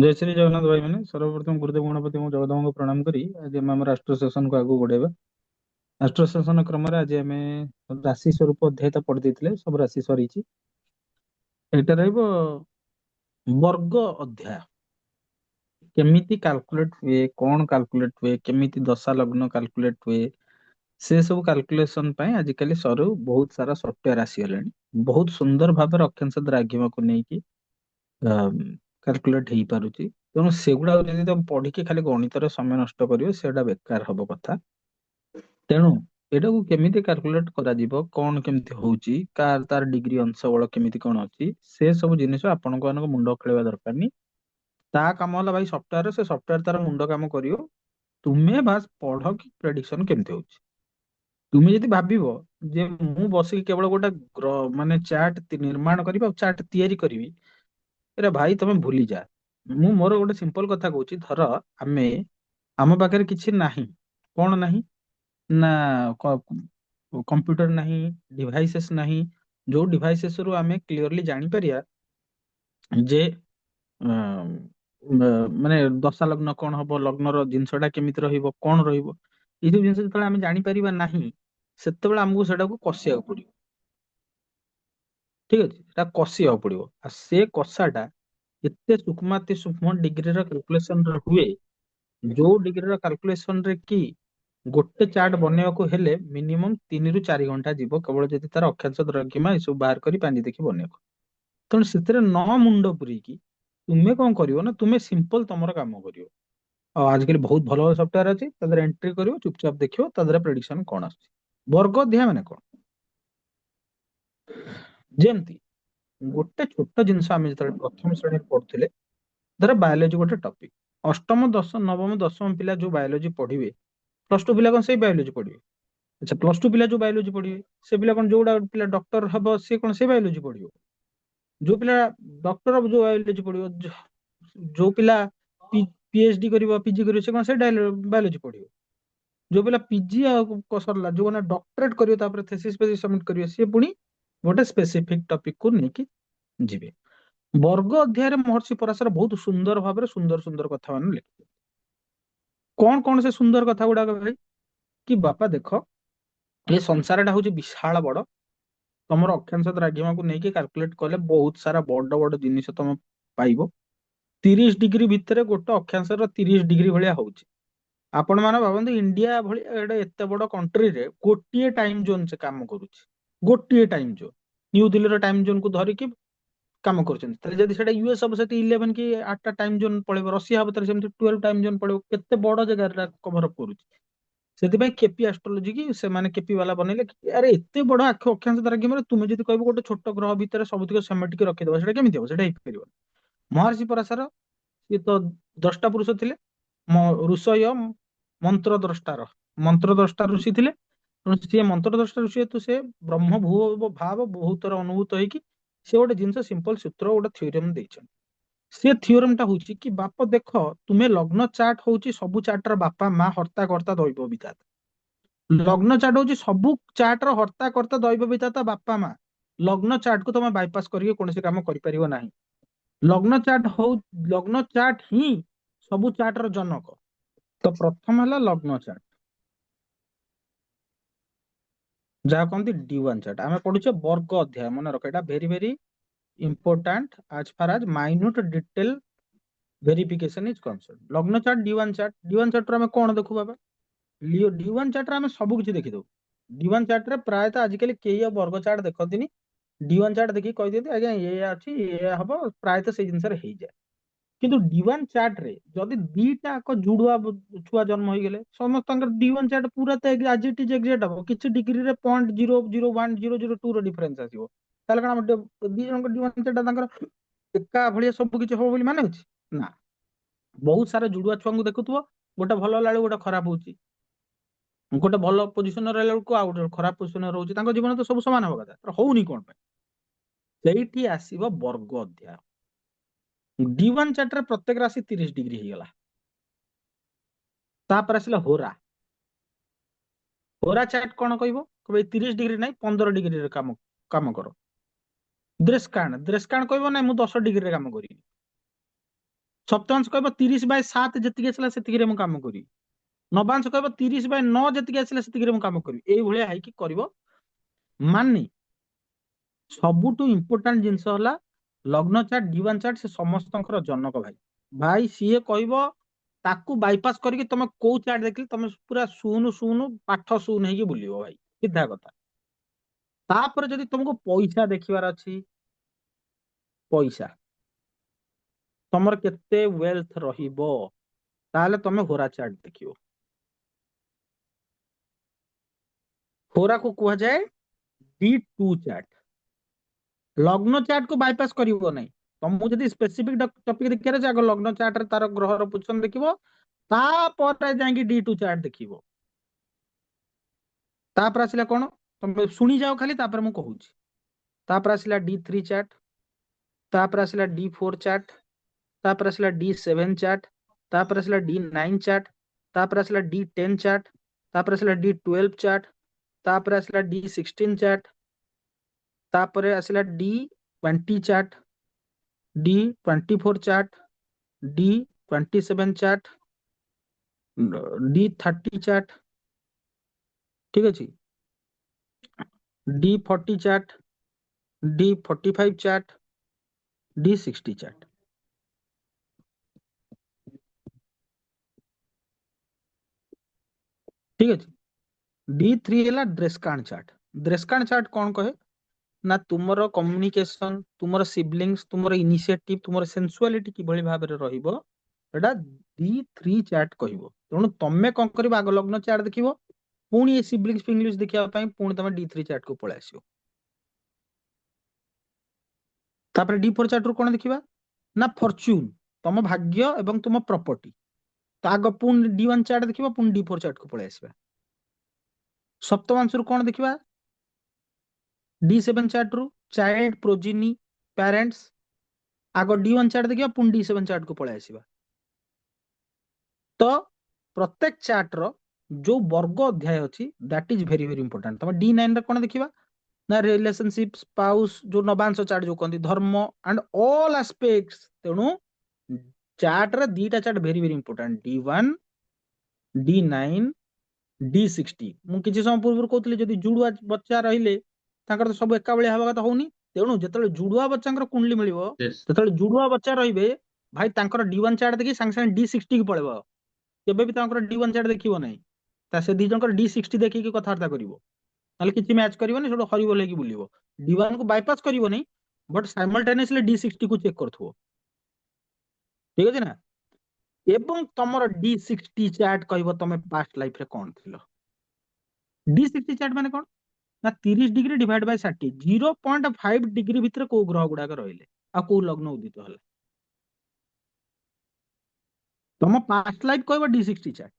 जय श्री जगन्नाथ भाई मैंने सर्वप्रथम गुरुदेव गणपति जगदम्ब को प्रणाम करी आज आम राष्ट्र सेशन को आगू बढ़ेगा। राष्ट्र सेशन क्रम आज आम राशि स्वरूप अध्याय तो पढ़ी देते सब राशि सरी एटा रहिबो वर्ग अध्याय केमिति कैलकुलेट हुए कौन कैलकुलेट हुए केमिति दशा लग्न कैलकुलेट हुए से सब कैलकुलेशन ପାଇଁ आजिकली सरू बहुत सारा सॉफ्टवेयर आसीगलानी बहुत सुंदर भाव अक्षांश द्राघिमा को लेकिन कैलकुलेट हो पारुची तेणु सेगुड़ा जब तुम पढ़ी खाली गणित समय नष्ट करियो सेटा बेकार हब कथा तेणु एटा को केमिति कैलकुलेट करा जीवो कौन केमिति होउची कार तार डिग्री अंश बल केमिति कोन अछि से सब जिनिस आपनको मानको मुंड खेलवा दरकार नहीं ता काम होला भाई सॉफ्टवेयर से सॉफ्टवेयर तार मुंड काम करियो तुमे बास पढ़ कि प्रेडिक्शन केमिति होउची तुमे यदि भाबिबो जे मु बसी केवल गोटा माने चार्ट निर्माण करिबा चार्ट तयारी करिवि अरे भाई तमे भूली जा मु मोर गोटे सिंपल कथा कहूची धर आमे आम पाखरे किछि नाही कौन नाही ना कंप्यूटर नाही डिवाइसेस नाही जो डिवाइसेस रु आमे क्लियरली जानी परिया जे माने दशा लग्न कौन हबो लग्नर जिनसटा केमिति रहिबो कौन रहिबो ये जो जिनस जतले आमे जानी परिबा नाही सेतेबेले हमकु सेटा को कसिया पड़ियो ठीक अछि सेटा कसिया पड़ियो आ से कसाटा एते सूक्ष्माति सूक्ष्म डिग्री ର कैलकुलेशन ର हुए जो डिग्री ର कैलकुलेशन रे की गोटे चार्ट बनेବାକୁ हेले मिनिमम 3 ରୁ 4 घंटा ଯିବ କେବଳ ଯଦି ତାର ଅକ୍ଷାଂଶ ଦ୍ରବ୍ୟମା ଏସବୁ ବାହାର କରି ପାଞ୍ଜି ଦେଖି ବନେଇବ ତେଣୁ ସେଥିରେ ନ ମୁଣ୍ଡ ପୁରେଇକି ତୁମେ କଣ କରିବ ନା ତୁମେ ସିମ୍ପଲ ତମର କାମ କରିବ ଆଉ ଆଜିକାଲି ବହୁତ ଭଲ ଭଲ ସଫ୍ଟୱେयर ଅଛି ତା ଦେହରେ ଏଣ୍ଟ୍ରି କରିବ ଚୁପଚାପ ଦେଖିବ ତା ଦେହରେ ପ୍ରେଡିକ୍ସନ କଣ ଆସୁଛି ବର୍ଗ ଅଧ୍ୟାୟ ମାନେ କଣ ଯେମିତି ଗୋଟେ ଛୋଟ ଜିନିଷ ଆମେ ଯେତେବେଳେ ପ୍ରଥମ ଶ୍ରେଣୀରେ ପଢୁଥିଲେ ଧର ବାୟୋଲୋଜି ଗୋଟେ ଟପିକ ଅଷ୍ଟମ ନବମ ଦଶମ ପିଲା ଯୋଉ ବାୟୋଲୋଜି ପଢିବେ ପ୍ଲସ ଟୁ ପିଲା କଣ ସେଇ ବାୟୋଲୋଜି ପଢିବେ ଆଚ୍ଛା ପ୍ଲସ ଟୁ ପିଲା ଯୋଉ ବାୟୋଲୋଜି ପଢିବେ ସେ ପିଲା କଣ ଯୋଉଟା ପିଲା ଡକ୍ଟର ହବ ସେ କଣ ସେ ବାୟୋଲୋଜି ପଢିବ ଯୋଉ ପିଲା ଡକ୍ଟର ଯୋଉ ବାୟୋଲୋଜି ପଢିବ ଯୋଉ ପିଲା ପିଏଚଡି କରିବ ପିଜି କରିବ ସେ କଣ ସେ ବାୟୋଲୋଜି ପଢିବ ଯୋଉ ପିଲା ପିଜି ଆଉ ସରିଲା ଯୋଉମାନେ ଡକ୍ଟରେଟ କରିବେ ତାପରେ थेसिस ସବମିଟ କରିବେ ସିଏ ପୁଣି ଗୋଟେ ସ୍ପେସିଫିକ ଟପିକ କୁ ନେଇକି ଯିବେ ବର୍ଗ ଅଧ୍ୟାୟରେ ମହର୍ଷି ପରାଶର ବହୁତ ସୁନ୍ଦର ଭାବରେ ସୁନ୍ଦର ସୁନ୍ଦର କଥା ମାନେ ଲେଖିବେ କଣ ସେ ସୁନ୍ଦର କଥା ଗୁଡାକ ଭାଇ କି ବାପା ଦେଖ ଏ ସଂସାରଟା ହଉଛି ବିଶାଳ ବଡ ତମର ଅକ୍ଷାଂଶ ଦ୍ରାଘିମାକୁ ନେଇକି କାଲକୁଲେଟ କଲେ ବହୁତ ସାରା ବଡ ବଡ ଜିନିଷ ତମେ ପାଇବ 30 ଡିଗ୍ରୀ ଭିତରେ ଗୋଟେ ଅକ୍ଷାଂଶର 30 ଡିଗ୍ରୀ ଭଳିଆ ହଉଛି ଆପଣ ମାନେ ଭାବନ୍ତୁ ଇଣ୍ଡିଆ ଭଳି ଏତେ ବଡ କଣ୍ଟ୍ରିରେ ଗୋଟିଏ ଟାଇମ ଜୋନ ସେ କାମ କରୁଛି ଗୋଟିଏ ଟାଇମ ଜୋନ ନ୍ୟୁ ଦିଲ୍ଲୀର ଟାଇମ ଜୋନକୁ ଧରିକି କାମ କରୁଛନ୍ତି ତାହେଲେ ଯଦି ସେଟା ୟୁଏସ ହବ ସେଠି 11 କି 8ଟା ଟାଇମ ଜୋନ ପଳେଇବ ରଷିଆ ହବ ତାହେଲେ ସେମିତି 12 ଟାଇମ ଜୋନ ପଳେଇବ କେତେ ବଡ ଜାଗାରେ କଭର ଅପ୍ କରୁଛି ସେଥିପାଇଁ କେପି ଆଷ୍ଟ୍ରୋଲୋଜି କି ସେମାନେ କେପି ବାଲା ବନେଇଲେ ଆରେ ଏତେ ବଡ ଅକ୍ଷାଂଶ ଦ୍ରାଘିମାରେ ତୁମେ ଯଦି କହିବ ଗୋଟେ ଛୋଟ ଗ୍ରହ ଭିତରେ ସବୁତିକ ସେମେଟିକି ରଖିଦବ ସେଟା କେମିତି ହବ ସେଟା ହେଇପାରିବ ମହର୍ଷି ପରାଶର ସିଏ ତ ଦ୍ରଷ୍ଟା ପୁରୁଷ ଥିଲେ ଋଷୟ ମନ୍ତ୍ର ଦ୍ରଷ୍ଟା ଋଷି ଥିଲେ ତେଣୁ ସିଏ ମନ୍ତ୍ର ଦ୍ରଷ୍ଟା ଋଷି ହେତୁ ସେ ବ୍ରହ୍ମ ଭୂ ଭାବ ବହୁତର ଅନୁଭୂତ ହେଇକି ସେ ଗୋଟେ ଜିନିଷ ସିମ୍ପଲ ସୂତ୍ର ଗୋଟେ ଥିଓରେମ ଦେଇଛନ୍ତି ସେ ଥିଓରେମ ଟା ହଉଛି କି ବାପ ଦେଖ ତୁମେ ଲଗ୍ନ ଚାର୍ଟ ହଉଛି ସବୁ ଚାର୍ଟର ବାପା ମା ହର୍ତ୍ତା କର୍ତ୍ତା ଦୈବ ବିଧାତା ଲଗ୍ନ ଚାର୍ଟ ହଉଛି ସବୁ ଚାର୍ଟର ହର୍ତ୍ତା କର୍ତ୍ତା ଦୈବ ବିଧାତା ବାପା ମା ଲଗ୍ନ ଚାର୍ଟକୁ ତମେ ବାଇପାସ କରିକି କୌଣସି କାମ କରିପାରିବ ନାହିଁ ଲଗ୍ନ ଚାର୍ଟ ହିଁ ସବୁ ଚାର୍ଟର ଜନକ ତ ପ୍ରଥମ ହେଲା ଲଗ୍ନ ଚାର୍ଟ ଯାହା କହନ୍ତି D1 ଚାର୍ଟ ଆମେ ପଢୁଛେ ବର୍ଗ ଅଧ୍ୟାୟ ମନେ ରଖ ଏଟା very very important as far as minute detail verification is concerned ଲଗ୍ନ ଚାର୍ଟ D1 ଚାର୍ଟ ରେ ଆମେ କଣ ଦେଖୁ ବାବା D1 ଚାର୍ଟ ରେ ଆମେ ସବୁ କିଛି ଦେଖିଦଉ D1 ଚାର୍ଟ ରେ ପ୍ରାୟତଃ ଆଜିକାଲି କେହି ଆଉ ବର୍ଗ ଚାର୍ଟ ଦେଖନ୍ତିନି D1 ଚାର୍ଟ ଦେଖିକି କହିଦିଅନ୍ତି ଆଜ୍ଞା ଏଇଆ ଅଛି ଏଇଆ ହବ ପ୍ରାୟତଃ ସେଇ ଜିନିଷରେ ହେଇଯାଏ କିନ୍ତୁ D1 ଚାର୍ଟ ରେ ଯଦି ଦିଟା ଆକ ଯୁଡୁଆ ଛୁଆ ଜନ୍ମ ହେଇଗଲେ ସମସ୍ତଙ୍କର D1 ଚାର୍ଟ ପୁରା ତ ଆଜି ଇଟ୍ ଇଜ ଏକ୍ସାକ୍ଟ ହବ କିଛି ଡିଗ୍ରୀରେ 0.001 002 ର ଡିଫରେନ୍ସ ଆସିବ ତାହେଲେ କଣ ଆମ ଦି ଜଣଙ୍କ D1 ଚାର୍ଟ ତାଙ୍କର ଏକା ଭଳିଆ ସବୁ କିଛି ହବ ବୋଲି ମାନେ ଅଛି ନା ବହୁତ ସାରା ଯୁଡୁଆ ଛୁଆଙ୍କୁ ଦେଖୁଥିବ ଗୋଟେ ଭଲ ହେଲା ବେଳକୁ ଗୋଟେ ଖରାପ ହଉଛି ଗୋଟେ ଭଲ ପୋଜିସନରେ ରହିଲା ବେଳକୁ ଆଉ ଗୋଟେ ଖରାପ ପୋଜିସନରେ ରହୁଛି ତାଙ୍କ ଜୀବନ ତ ସବୁ ସମାନ ହବା କଥା ହଉନି କଣ ପାଇଁ ସେଇଠି ଆସିବ ବର୍ଗ ଅଧ୍ୟାୟ D1 ଚାର୍ଟରେ ପ୍ରତ୍ୟେକ ରାଶି 30 ଡିଗ୍ରୀ ହେଇଗଲା ତାପରେ ଆସିଲା ହୋରା ଚାର୍ଟ କଣ କହିବ 30 ଡିଗ୍ରୀ ନାହିଁ 15 ଡିଗ୍ରୀରେ କାମ କର ଦ୍ରେସ୍କାଣ କହିବ ନାଇଁ ମୁଁ 10 ଡିଗ୍ରୀରେ କାମ କରିବି ସପ୍ତମାଂଶ କହିବ 30/7 ଯେତିକି ଆସିଲା ସେତିକିରେ ମୁଁ କାମ କରିବି। ନବାଂଶ କହିବ 30/9 ଯେତିକି ଆସିଲା ସେତିକିରେ ମୁଁ କାମ କରିବି। ଏଇଭଳିଆ ହେଇକି କରିବ। ମାନେ ସବୁଠୁ ଇମ୍ପୋର୍ଟାଣ୍ଟ ଜିନିଷ ହେଲା ଲଗ୍ନ ଚାର୍ଟ ଡିୱାନ ଚାର୍ଟ ସେ ସମସ୍ତଙ୍କର ଜନକ ଭାଇ। ଭାଇ ସିଏ କହିବ ତାକୁ ବାଇପାସ କରିକି ତମେ କୋଉ ଚାର୍ଟ ଦେଖିଲି ତମେ ପୁରା ଶୂନ ଶୂନ ପାଠ ଶୂନ ହେଇକି ବୁଲିବ ଭାଇ, ସିଧା କଥା। ତାପରେ ଯଦି ତମକୁ ପଇସା ଦେଖିବାର ଅଛି, ପଇସା ତମର କେତେ ୱେଲ୍ଥ ରହିବ, ତାହେଲେ ତମେ ହୋରା ଚାର୍ଟ ଦେଖିବ। ହୋରାକୁ କୁହାଯାଏ D2 ଚାର୍ଟ। ଲଗ୍ନ ଚାର୍ଟ କୁ ବାଇପାସ କରିବ ନାହିଁ। ତମକୁ ଯଦି ସ୍ପେସିଫିକ ଟପିକ ଦେଖିବାର ଅଛି, ଆଗ ଲଗ୍ନ ଚାର୍ଟରେ ତାର ଗ୍ରହର ପୋଜିସନ ଦେଖିବ, ତାପରେ ଯାଇକି D2 ଚାର୍ଟ ଦେଖିବ। ତାପରେ ଆସିଲା କଣ, ତମେ ଶୁଣି ଯାଅ ଖାଲି, ତାପରେ ମୁଁ କହୁଛି। ତାପରେ ଆସିଲା D3 ଚାର୍ଟ, ତାପରେ ଆସିଲା D4 ଚାର୍ଟ, ତାପରେ ଆସିଲା D7 ଚାର୍ଟ, ତାପରେ ଆସିଲା D9 ଚାର୍ଟ, ତାପରେ ଆସିଲା D10 ଚାର୍ଟ, ତାପରେ ଆସିଲା D12 ଚାର୍ଟ, ତାପରେ ଆସିଲା D16 ଚାର୍ଟ, ତାପରେ ଆସିଲା D20 chart, D24 chart, D27 chart, D30 chart, ঠিক ଅଛି, D40 chart, D45 chart, D60 chart. ঠিক ଅଛି। D3 ହେଲା ଡ୍ରେସ୍କାର୍ଡ ଚାର୍ଟ। ଡ୍ରେସ୍କାର୍ଡ ଚାର୍ଟ କଣ କହେ ନା ତୁମର କମ୍ୟୁନିକେସନ, ତୁମର ସିବଲିଙ୍ଗସ, ତୁମର ଇନିସିଏଟିଭ, ତୁମର ସେନ୍ସୁଆଲିଟି କିଭଳି ଭାବରେ ରହିବ, ଏଟା D3 ଚାର୍ଟ କହିବ। ତେଣୁ ତମେ କଣ କରିବ, ଆଗ ଲଗ୍ନ ଚାର୍ଟ ଦେଖିବ, ପୁଣି ଏ ସିବଲିଙ୍ଗସ ଫିଙ୍ଗଲିଙ୍ଗସ ଦେଖିବା ପାଇଁ ପୁଣି ତମେ D3 ଚାର୍ଟ କୁ ପଳେଇ ଆସିବ। ତାପରେ D4 ଚାର୍ଟ ରୁ କଣ ଦେଖିବା ନା ଫରଚ୍ୟୁନ, ତମ ଭାଗ୍ୟ ଏବଂ ତୁମ ପ୍ରପର୍ଟି। ତ ଆଗ ପୁଣି D1 ଚାର୍ଟ ଦେଖିବା, ପୁଣି D4 ଚାର୍ଟ କୁ ପଳେଇ ଆସିବା। ସପ୍ତମାଂଶରୁ କଣ ଦେଖିବା, D7 ଚାର୍ଟ ରୁ ଚାଇଲ୍ଡ, ପ୍ରୋଜିନି, ପ୍ୟାରେଣ୍ଟସ। ଆଗ D1 ଚାର୍ଟ ଦେଖିବା, ପୁଣି D7 ଚାର୍ଟ କୁ ପଳେଇ ଆସିବା। ତ ପ୍ରତ୍ୟେକ ଚାର୍ଟ ର ଯୋଉ ବର୍ଗ ଅଧ୍ୟାୟ ଅଛି, that is very very important. ତମେ D9 ରେ କଣ ଦେଖିବା ନା ରିଲେସନସିପ, ସ୍ପାଉସ, ଯୋଉ ନବାଂଶ ଚାର୍ଟ ଯୋଉ କହନ୍ତି, ଧର୍ମ ଆଣ୍ଡ ଅଲ ଆସ୍ପେକ୍ଟସ। ତେଣୁ ଚାର୍ଟ ରେ ଦିଟା chart very very important, D1, D9, D60। ମୁଁ କିଛି ସମୟ ପୂର୍ବରୁ କହୁଥିଲି ଯଦି ଜୁଡୁଆ ବଚ୍ଚା ରହିଲେ ତାଙ୍କର ତ ସବୁ ଏକା ଭଳିଆ ହବା କଥା, ହଉନି। ତେଣୁ ଯେତେବେଳେ ଜୁଡୁଆ ବଚ୍ଚାଙ୍କର କୁଣ୍ଡଲି ମିଳିବ, Yes. ଯେତେବେଳେ ଜୁଡୁଆ ବଚ୍ଚା ରହିବେ, ଭାଇ ତାଙ୍କର D1 ଚାର୍ଟ ଦେଖି ସାଙ୍ଗେ ସାଙ୍ଗେ D60 କି ପଳେଇବ। କେବେ ବି ତାଙ୍କର D1 ଚାର୍ଟ ଦେଖିବ ନାହିଁ, ତା ସେ ଦି ଜଣଙ୍କର D60 ଦେଖିକି କଥାବାର୍ତ୍ତା କରିବ, ନହେଲେ କିଛି ମ୍ୟାଚ କରିବନି, ସେଠୁ ହରିବୋଲ ହେଇକି ବୁଲିବ। D1 କୁ ବାଇପାସ କରିବନି, ବଟ୍ ସାଇମଲଟେନିୟସଲି D60 କୁ ଚେକ୍ କରୁଥିବ। ଠିକ ଅଛି ନା। ଏବଂ ତମର D60 ଚାର୍ଟ କହିବ ତମେ ପାଷ୍ଟ ଲାଇଫରେ କଣ ଥିଲ। D60 ଚାର୍ଟ ମାନେ କଣ ନା 30 ଡିଗ୍ରୀ ଡିଭାଇଡ ବାଇ 60, 0.5 ଡିଗ୍ରୀ ଭିତରେ କୋଉ ଗ୍ରହ ଗୁଡାକ ରହିଲେ ଆଉ କୋଉ ଲଗ୍ନ ଉଦିତ ହେଲା, ତମ ପାଷ୍ଟ ଲାଇଫ କହିବ D60 ଚାର୍ଟ।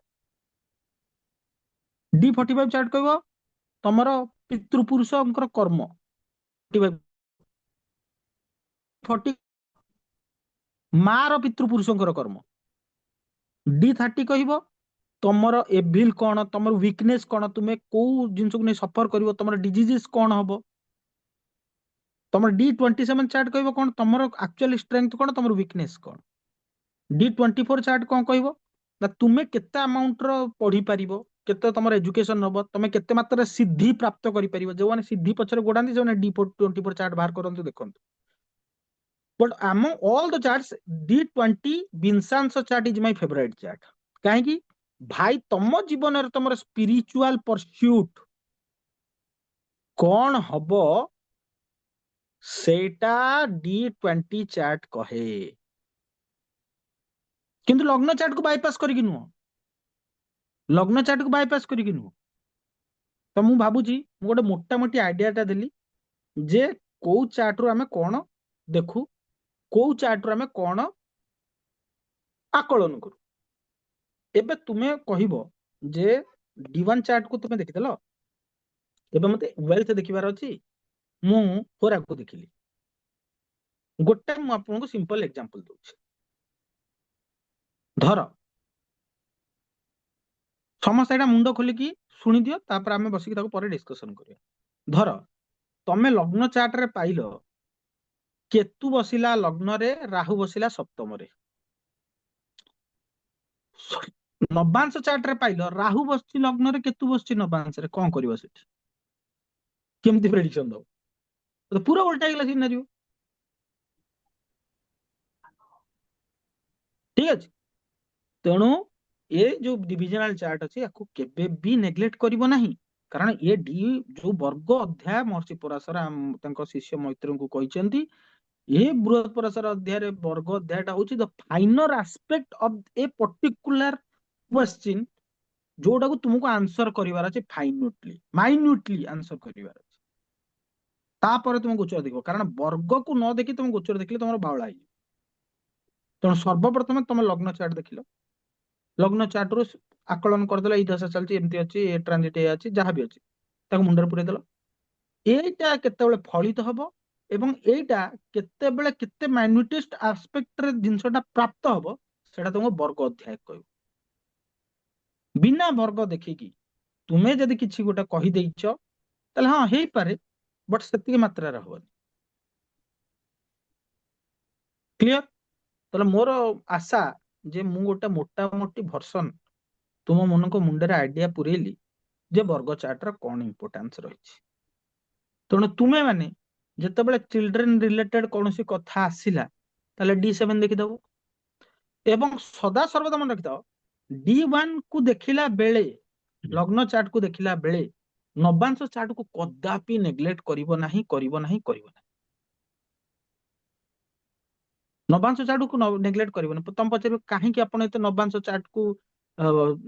D45 ଚାର୍ଟ କହିବ ତମର ପିତୃପୁରୁଷଙ୍କର କର୍ମ, 40 ମାର ପିତୃପୁରୁଷଙ୍କର କର୍ମ। D30 କହିବ ତମର ଏଭିଲ କଣ, ତମର ୱିକନେସ କଣ, ତୁମେ କୋଉ ଜିନିଷକୁ ନେଇ ସଫର କରିବ, ତମର ଡିଜିଜେସ କଣ ହବ। ତମର D27 ଚାର୍ଟ କହିବ କଣ, ତମର ଆକ୍ଚୁଆଲି ଷ୍ଟ୍ରେଂଥ କଣ, ତମର ୱିକନେସ କଣ। D24 ଚାର୍ଟ କଣ କହିବ ନା ତୁମେ କେତେ ଆମାଉଣ୍ଟର ପଢିପାରିବ, କେତେ ତମର ଏଜୁକେସନ ହବ, ତମେ କେତେ ମାତ୍ରାରେ ସିଦ୍ଧି ପ୍ରାପ୍ତ କରିପାରିବ। ଯୋଉମାନେ ସିଦ୍ଧି ପଛରେ ଗୋଡାନ୍ତି ସେମାନେ D24 ଚାର୍ଟ ବାହାର କରନ୍ତୁ, ଦେଖନ୍ତୁ। But among all the charts, D20 ବିଂଶାଂଶ chart is my favourite chart. କାହିଁକି ଭାଇ, ତମ ଜୀବନରେ ତମର ସ୍ପିରିଚୁଆଲ ପରସ୍ୟୁଟ କଣ ହବ ସେଇଟା D20 ଚାର୍ଟ କହେ, କିନ୍ତୁ ଲଗ୍ନ ଚାର୍ଟକୁ ବାଇପାସ କରିକି ନୁହଁ, ଲଗ୍ନ ଚାର୍ଟକୁ ବାଇପାସ କରିକି ନୁହଁ। ତ ମୁଁ ଭାବୁଛି ମୁଁ ଗୋଟେ ମୋଟାମୋଟି ଆଇଡିଆଟା ଦେଲି ଯେ କୋଉ ଚାର୍ଟରୁ ଆମେ କଣ ଦେଖୁ, କୋଉ ଚାର୍ଟରୁ ଆମେ କଣ ଆକଳନ କରୁ। ଏବେ ତୁମେ କହିବ ଯେ D1 ଚାର୍ଟକୁ ତୁମେ ଦେଖିଦେଲ, ଏବେ ମତେ ୱେଲ୍ଥ ଦେଖିବାର ଅଛି, ମୁଁ ହୋରାକୁ ଦେଖିଲି। ଗୋଟେ ମୁଁ ଆପଣଙ୍କୁ ସିମ୍ପଲ ଏକ୍ଜାମ୍ପଲ ଦଉଛି। ଧର ସମସ୍ତେ ଏଇଟା ମୁଣ୍ଡ ଖୋଲିକି ଶୁଣିଦିଅ, ତାପରେ ଆମେ ବସିକି ତାକୁ ପରେ ଡିସ୍କସନ କରିବା। ଧର ତମେ ଲଗ୍ନ ଚାର୍ଟରେ ପାଇଲ କେତୁ ବସିଲା ଲଗ୍ନରେ, ରାହୁ ବସିଲା ସପ୍ତମରେ। ନବାଂଶ ଚାର୍ଟ ରେ ପାଇଲ ରାହୁ ବସିଛି ଲଗ୍ନରେ, କେତୁ ବସିଛି ନବାଂଶରେ, କଣ କରିବ ସେଠି? କେମିତି ପ୍ରେଡିକ୍ସନ ଦବ? ତ ପୁରା ଓଲଟା ହେଇଗଲା ସିନାରିଓ। ଠିକ ଅଛି। ତେଣୁ ଏ ଯୋଉ ଡିଭିଜନାଲ ଚାର୍ଟ ଅଛି ୟାକୁ କେବେ ବି ନେଗ୍ଲେକ୍ଟ କରିବ ନାହିଁ, କାରଣ ଏ ଯୋଉ ବର୍ଗ ଅଧ୍ୟାୟ ମହର୍ଷି ପରାଶର ତାଙ୍କ ଶିଷ୍ୟ ମୈତ୍ରଙ୍କୁ କହିଛନ୍ତି, ଏ ବୃହତ ପରାଶର ଅଧ୍ୟାୟରେ ବର୍ଗ ଅଧ୍ୟାୟଟା ହଉଛି the finer aspect of a particular question, ଯୋଉଟାକୁ ତୁମକୁ ଆନ୍ସର କରିବାର ଅଛି ମାଇନ୍ୟୁଟଲି ଆନ୍ସର କରିବାର ଅଛି। ତାପରେ ତୁମେ ଗୋଚର ଦେଖିବ, କାରଣ ବର୍ଗକୁ ନ ଦେଖି ତୁମେ ଗୋଚର ଦେଖିଲେ ତମର ବାଉଳା ହେଇଯିବ। ତେଣୁ ସର୍ବପ୍ରଥମେ ତମେ ଲଗ୍ନ ଚାର୍ଟ ଦେଖିଲ, ଲଗ୍ନ ଚାର୍ଟରୁ ଆକଳନ କରିଦେଲ ଏଇ ଦଶା ଚାଲିଛି, ଏମିତି ଅଛି, ଏ ଟ୍ରାନଜିଟ ଏ ଅଛି, ଯାହା ବି ଅଛି ତାକୁ ମୁଣ୍ଡରେ ପୁରେଇ ଦେଲ। ଏଇଟା କେତେବେଳେ ଫଳିତ ହବ ଏବଂ ଏଇଟା କେତେବେଳେ କେତେ ମାଇନ୍ୟୁଟେଷ୍ଟ ଆସ୍ପେକ୍ଟରେ ଜିନିଷଟା ପ୍ରାପ୍ତ ହବ, ସେଟା ତୁମକୁ ବର୍ଗ ଅଧ୍ୟାୟ କହିବ। ବିନା ବର୍ଗ ଦେଖିକି ତୁମେ ଯଦି କିଛି ଗୋଟେ କହିଦେଇଛ ତାହେଲେ ହଁ ହେଇପାରେ, ବଟ ସେତିକି ମାତ୍ରାରେ ହବନି। କ୍ଲିୟର? ତାହେଲେ ମୋର ଆଶା ଯେ ମୁଁ ଗୋଟେ ମୋଟାମୋଟି ଭର୍ସନ ତୁମ ମାନଙ୍କ ମୁଣ୍ଡରେ ଆଇଡିଆ ପୁରେଇଲି ଯେ ବର୍ଗ ଚାର୍ଟର କଣ ଇମ୍ପୋର୍ଟାନ୍ସ ରହିଛି। ତେଣୁ ତୁମେ ମାନେ ଯେତେବେଳେ ଚିଲଡ୍ରେନ ରିଲେଟେଡ କୌଣସି କଥା ଆସିଲା ତାହେଲେ D7 ଦେଖିଦବ, ଏବଂ ସଦା ସର୍ବଦା ମନେ ରଖିଥାଅ D1 କୁ ଦେଖିଲା ବେଳେ, ଲଗ୍ନ ଚାର୍ଟ କୁ ଦେଖିଲା ବେଳେ ନବାଂଶ ଚାର୍ଟକୁ କଦାପି ନେଗ୍ଲେକ୍ଟ କରିବ ନାହିଁ, କରିବ ନାହିଁ, କରିବ ନାହିଁ। ନବାଂଶ ଚାର୍ଟକୁ ନେଗ୍ଲେକ୍ଟ କରିବନି। ତମେ ପଚାରିବ କାହିଁକି ଆପଣ ଏତେ ନବାଂଶ ଚାର୍ଟକୁ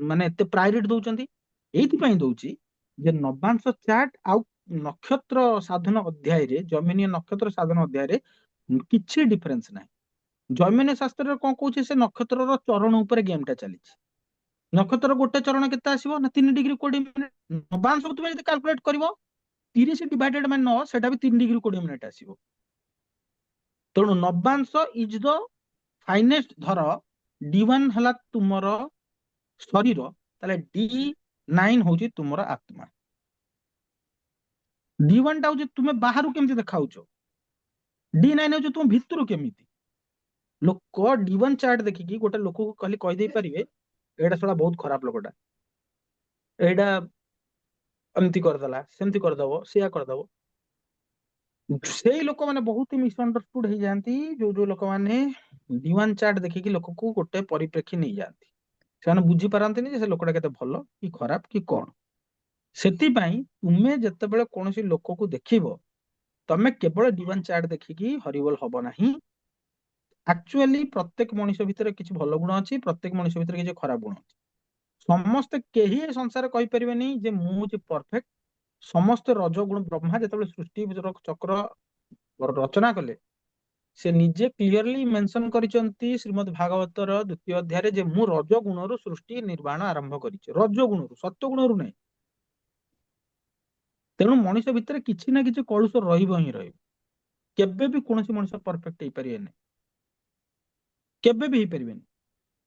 ମାନେ ଏତେ ପ୍ରାୟୋରିଟି ଦଉଛନ୍ତି? ଏଇଥିପାଇଁ ଦଉଛି ଯେ ନବାଂଶ ଚାର୍ଟ ଆଉ ନକ୍ଷତ୍ର ସାଧନ ଅଧ୍ୟାୟରେ, ଜୈମିନୀୟ ନକ୍ଷତ୍ର ସାଧନ ଅଧ୍ୟାୟରେ କିଛି ଡିଫରେନ୍ସ ନାହିଁ। ଜୈମିନୀୟ ଶାସ୍ତ୍ରରେ କଣ କହୁଛି, ସେ ନକ୍ଷତ୍ରର ଚରଣ ଉପରେ ଗେମ୍ ଟା ଚାଲିଛି। ନକ୍ଷତ୍ର ଗୋଟେ ଚରଣ କେତେ ଆସିବ ନା 3°20'। ନବାଂଶକୁ ତୁମେ ଯଦି କାଲକୁଲେଟ କରିବ 30/9, ସେଟା ବି 3°20' ଆସିବ। ତେଣୁ ନବାଂଶ ଇଜ ଦ ଫାଇନେଷ୍ଟ। ଧର D1 ହେଲା ତୁମର ଶରୀର, ତାହେଲେ D9 ହଉଛି ତୁମର ଆତ୍ମା। D1 ଟା ହଉଛି ତୁମେ ବାହାରୁ କେମିତି ଦେଖାଉଛ, D9 ହଉଛି ତୁମ ଭିତରୁ କେମିତି। ଲୋକ D1 ଚାର୍ଟ ଦେଖିକି ଗୋଟେ ଲୋକକୁ ଖାଲି କହିଦେଇ ପାରିବେ ଏଇଟା ଶଳା ବହୁତ ଖରାପ ଲୋକଟା, ଏଇଟା ଏମିତି କରିଦେଲା, ସେମିତି କରିଦବ, ସେଇଆ କରିଦବ। ସେଇ ଲୋକମାନେ ବହୁତ ମିସଅଣ୍ଡରଷ୍ଟୁଡ ହେଇଯାନ୍ତି, ଯୋଉ ଲୋକମାନେ D1 ଚାର୍ଟ ଦେଖିକି ଲୋକକୁ ଗୋଟେ ପରିପ୍ରେକ୍ଷୀ ନେଇଯାଆନ୍ତି। ସେମାନେ ବୁଝିପାରନ୍ତିନି ଯେ ସେ ଲୋକଟା କେତେ ଭଲ କି ଖରାପ କି କଣ। ସେଥିପାଇଁ ତୁମେ ଯେତେବେଳେ କୌଣସି ଲୋକକୁ ଦେଖିବ, ତମେ କେବଳ D1 ଚାର୍ଟ ଦେଖିକି ହରିବୋଲ ହବ ନାହିଁ। ଆକ୍ଚୁଆଲି ପ୍ରତ୍ୟେକ ମଣିଷ ଭିତରେ କିଛି ଭଲ ଗୁଣ ଅଛି, ପ୍ରତ୍ୟେକ ମଣିଷ ଭିତରେ କିଛି ଖରାପ ଗୁଣ ଅଛି। ସମସ୍ତେ, କେହି ଏ ସଂସାର କହିପାରିବେନି ଯେ ମୁଁ ହଉଛି ପରଫେକ୍ଟ। ସମସ୍ତେ ରଜଗୁଣ, ବ୍ରହ୍ମା ଯେତେବେଳେ ସୃଷ୍ଟି ଚକ୍ର ରଚନା କଲେ, ସେ ନିଜେ କ୍ଲିୟରଲି ମେନସନ କରିଛନ୍ତି ଶ୍ରୀମଦ ଭାଗବତର 2ୟ ଅଧ୍ୟାୟରେ ଯେ ମୁଁ ରଜଗୁଣରୁ ସୃଷ୍ଟି ନିର୍ମାଣ ଆରମ୍ଭ କରିଛି, ରଜଗୁଣରୁ, ସତ୍ୱଗୁଣରୁ ନାହିଁ। ତେଣୁ ମଣିଷ ଭିତରେ କିଛି ନା କିଛି କଳୁଷ ରହିବ ହିଁ ରହିବ। କେବେ ବି କୌଣସି ମଣିଷ ପରଫେକ୍ଟ ହେଇପାରିବେନି, କେବେ ବି ହେଇପାରିବେନି।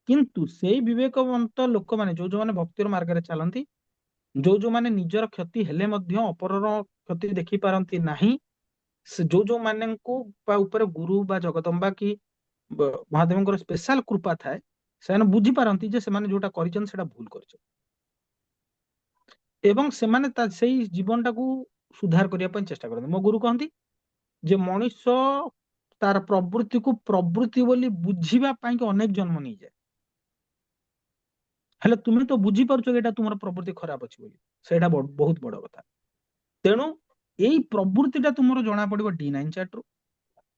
କିନ୍ତୁ ସେଇ ବିବେକବନ୍ତ ଲୋକମାନେ, ଯୋଉମାନେ ଭକ୍ତିର ମାର୍ଗରେ ଚାଲନ୍ତି, ଯୋଉମାନେ ନିଜର କ୍ଷତି ହେଲେ ମଧ୍ୟ ଅପରର କ୍ଷତି ଦେଖିପାରନ୍ତି ନାହିଁ, ସେ ଯୋଉ ମାନଙ୍କୁ ଉପରେ ଗୁରୁ ବା ଜଗଦମ୍ବା କି ମହାଦେବଙ୍କର ସ୍ପେଶାଲ କୃପା ଥାଏ, ସେମାନେ ବୁଝିପାରନ୍ତି ଯେ ସେମାନେ ଯୋଉଟା କରିଛନ୍ତି ସେଟା ଭୁଲ କରିଛନ୍ତି, ଏବଂ ସେମାନେ ସେଇ ଜୀବନଟାକୁ ସୁଧାର କରିବା ପାଇଁ ଚେଷ୍ଟା କରନ୍ତି। ମୋ ଗୁରୁ କହନ୍ତି ଯେ ମଣିଷ ତାର ପ୍ରବୃତ୍ତିକୁ ପ୍ରବୃତ୍ତି ବୋଲି ବୁଝିବା ପାଇଁ ଅନେକ ଜନ୍ମ ନେଇଯାଏ, ହେଲେ ତୁମେ ତ ବୁଝିପାରୁଛ ଏଇଟା ତୁମର ପ୍ରବୃତ୍ତି ଖରାପ ଅଛି ବୋଲି, ସେଇଟା ବହୁତ ବଡ କଥା। ତେଣୁ ଏଇ ପ୍ରବୃତ୍ତିଟା ତୁମର ଜଣା ପଡିବ D9 ଚାର୍ଟରୁ,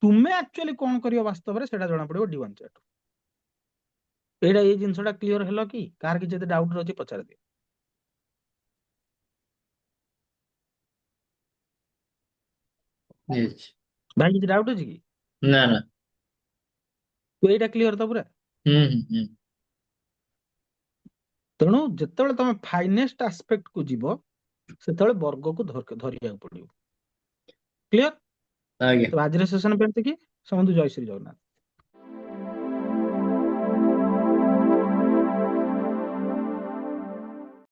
ତୁମେ ଆକ୍ଚୁଆଲି କଣ କରିବ ବାସ୍ତବରେ ସେଟା ଜଣା ପଡିବ D1 ଚାର୍ଟରୁ। ଏଇଟା, ଏଇ ଜିନିଷଟା କ୍ଲିୟର ହେଲା କି? କାହାର କିଛି ଯଦି ଡାଉଟ ଅଛି ପଚାରି ଦିଅ। ଭାଇ କିଛି ଡାଉଟ ଅଛି କି? ନା ନା। ତୁ ଏଇଟା କ୍ଲିୟର ତ ପୁରା? ତେଣୁ ଯେତେବେଳେ ତମେ ଫାଇନେଷ୍ଟ ଆସ୍ପେକ୍ଟ କୁ ଯିବ, ସେତେବେଳେ ବର୍ଗକୁ ଧରିବାକୁ ପଡିବ। କ୍ଲିୟର? ଆଜ୍ଞା। ତ ଆଜିର ସେସନ ପାଇଁ ଏତିକି। ସମସ୍ତଙ୍କୁ ଜୟ ଶ୍ରୀ ଜଗନ୍ନାଥ।